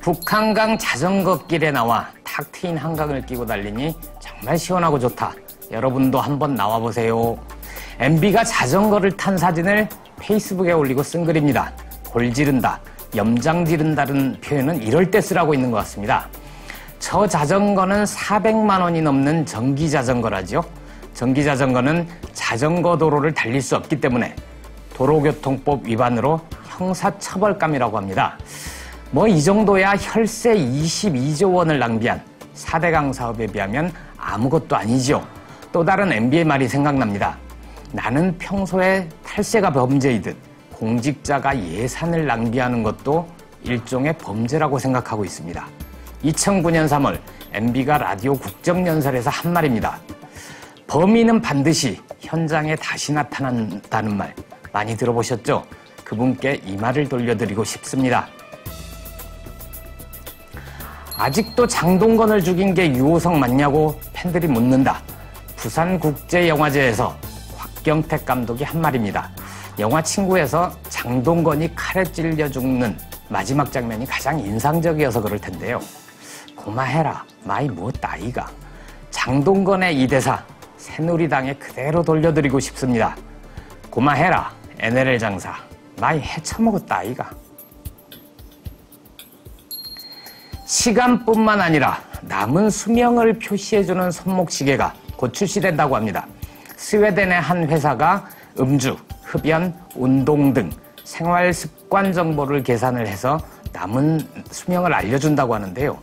북한강 자전거길에 나와 탁 트인 한강을 끼고 달리니 정말 시원하고 좋다. 여러분도 한번 나와보세요. MB가 자전거를 탄 사진을 페이스북에 올리고 쓴 글입니다. 골 지른다, 염장 지른다는 표현은 이럴 때 쓰라고 있는 것 같습니다. 저 자전거는 400만 원이 넘는 전기자전거라죠. 전기자전거는 자전거 도로를 달릴 수 없기 때문에 도로교통법 위반으로 형사처벌감이라고 합니다. 뭐 이 정도야 혈세 22조 원을 낭비한 4대강 사업에 비하면 아무것도 아니죠. 또 다른 MB의 말이 생각납니다. 나는 평소에 탈세가 범죄이듯 공직자가 예산을 낭비하는 것도 일종의 범죄라고 생각하고 있습니다. 2009년 3월 MB가 라디오 국정연설에서 한 말입니다. 범인은 반드시 현장에 다시 나타난다는 말 많이 들어보셨죠? 그분께 이 말을 돌려드리고 싶습니다. 아직도 장동건을 죽인 게 유호성 맞냐고 팬들이 묻는다. 부산국제영화제에서 곽경택 감독이 한 말입니다. 영화 친구에서 장동건이 칼에 찔려 죽는 마지막 장면이 가장 인상적이어서 그럴 텐데요. 고마해라 마이 뭐 따이가. 장동건의 이 대사 새누리당에 그대로 돌려드리고 싶습니다. 고마해라 NLL 장사 마이 해쳐먹었다 아이가. 시간뿐만 아니라 남은 수명을 표시해주는 손목시계가 곧 출시된다고 합니다. 스웨덴의 한 회사가 음주, 흡연, 운동 등 생활 습관 정보를 계산을 해서 남은 수명을 알려준다고 하는데요.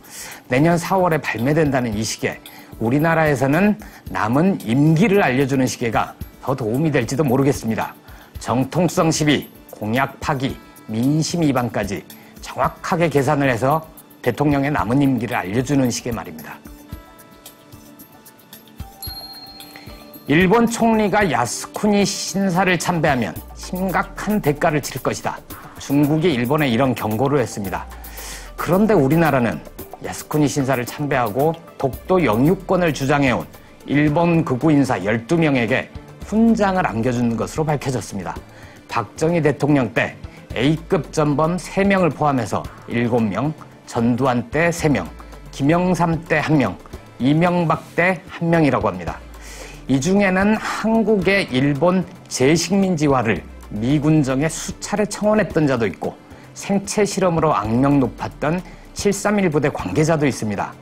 내년 4월에 발매된다는 이 시계, 우리나라에서는 남은 임기를 알려주는 시계가 더 도움이 될지도 모르겠습니다. 정통성 시비, 공약 파기, 민심 위반까지 정확하게 계산을 해서 대통령의 남은 임기를 알려주는 시계 말입니다. 일본 총리가 야스쿠니 신사를 참배하면 심각한 대가를 치를 것이다. 중국이 일본에 이런 경고를 했습니다. 그런데 우리나라는 야스쿠니 신사를 참배하고 독도 영유권을 주장해온 일본 극우 인사 12명에게 훈장을 안겨준 것으로 밝혀졌습니다. 박정희 대통령 때 A급 전범 3명을 포함해서 7명, 전두환 때 3명, 김영삼 때 1명, 이명박 때 1명이라고 합니다. 이 중에는 한국의 일본 재식민지화를 미군정에 수차례 청원했던 자도 있고 생체 실험으로 악명 높았던 731 부대 관계자도 있습니다.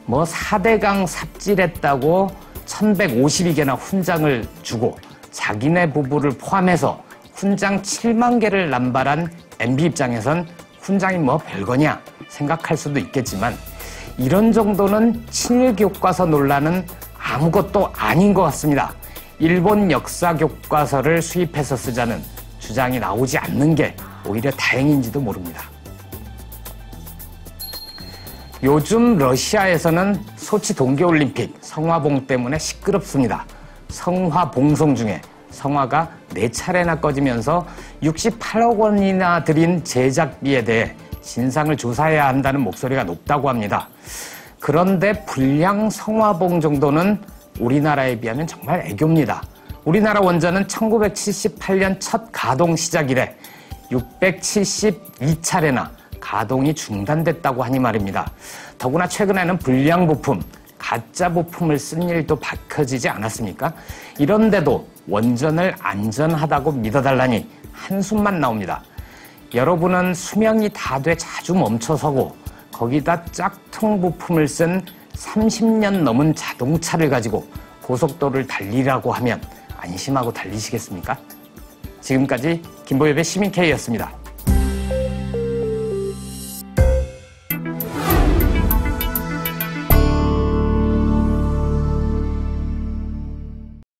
뭐 4대강 삽질했다고 1152개나 훈장을 주고 자기네 부부를 포함해서 훈장 7만 개를 남발한 MB 입장에선 훈장이 뭐 별거냐 생각할 수도 있겠지만 이런 정도는 친일교과서 논란은 아무것도 아닌 것 같습니다. 일본 역사 교과서를 수입해서 쓰자는 주장이 나오지 않는 게 오히려 다행인지도 모릅니다. 요즘 러시아에서는 소치 동계올림픽 성화봉 때문에 시끄럽습니다. 성화봉송 중에 성화가 4차례나 꺼지면서 68억 원이나 들인 제작비에 대해 진상을 조사해야 한다는 목소리가 높다고 합니다. 그런데 불량 성화봉 정도는 우리나라에 비하면 정말 애교입니다. 우리나라 원전은 1978년 첫 가동 시작 이래 672차례나 가동이 중단됐다고 하니 말입니다. 더구나 최근에는 불량 부품, 가짜 부품을 쓴 일도 밝혀지지 않았습니까? 이런데도 원전을 안전하다고 믿어달라니 한숨만 나옵니다. 여러분은 수명이 다 돼 자주 멈춰서고 거기다 짝퉁 부품을 쓴 30년 넘은 자동차를 가지고 고속도로를 달리라고 하면 안심하고 달리시겠습니까? 지금까지 김보엽의 시민K였습니다.